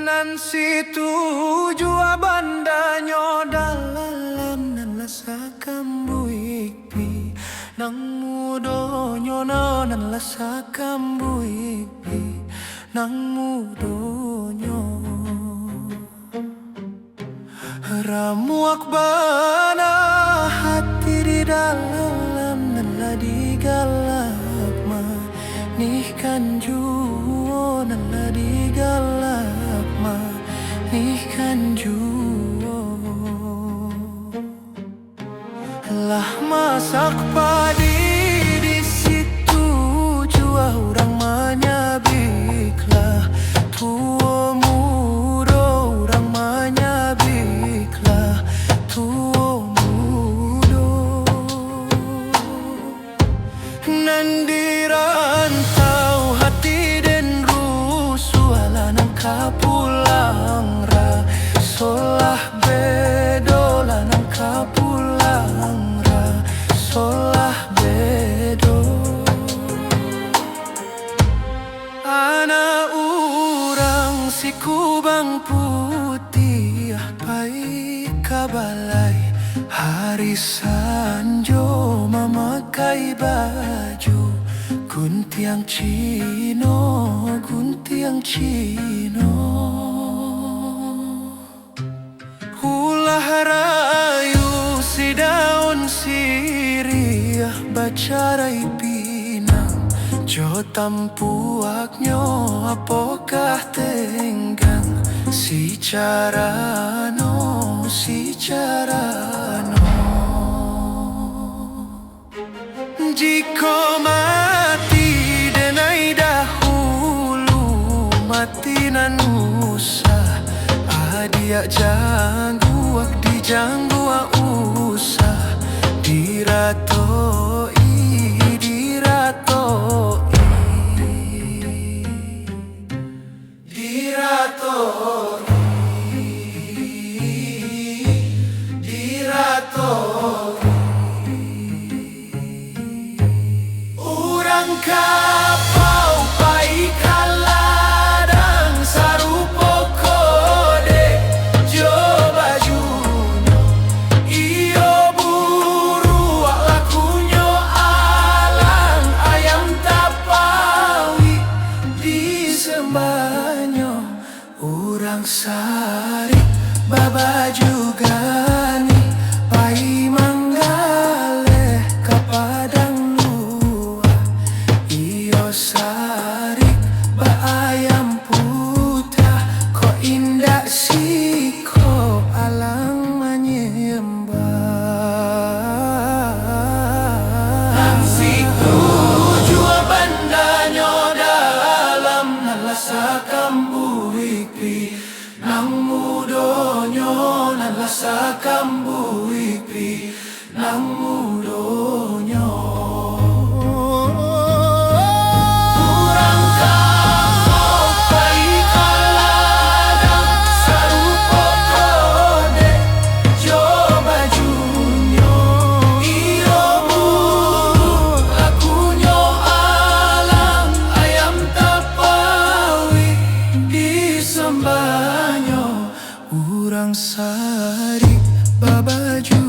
Nan situ jua bandanyo dalam nan lasa kambuik pi nang mudonyo nan lasa kambuik pi nang mudonyo ramuak bana hati di dalam nan la digalak ma nihkan juo nan la digalak ma nihkan juo lah masak padi di situ jua orang manyabiklah tuo mudo orang manyabiklah tuo mudo nan dirantau hati den rusuh ala nang kapulang ra solah bedo la nang kapulang ra solah bedo ana urang si kubang putih pai kabalai hari sanjo memakai baju guntiang Cino guntiang Cino ulah rayu si daun sirih bacarai pinang jo tampuaknyo apokah tenggang si carano jiko mati denai dahulu mati nan usah adia jangguak di jangguak usah diratoi urang kapau pai kaladang sarupo kode jo bajunyo iyo buru lakunyo alang ayam tapawi di sembanyo urang sari babaju gani pai manggale kapadang lua iyo sari ba ayam putah ko indah siko alang menyembah nang situ jua bandanyo dalam nalasa kambuik pi nang mudonyo nalasa kambuik pi nang mudonyo urang kapau pai kaladang sarupo kode jo bajunyo iyo buru lakunyo alang ayam tapawi di sembanyo urang sari babaju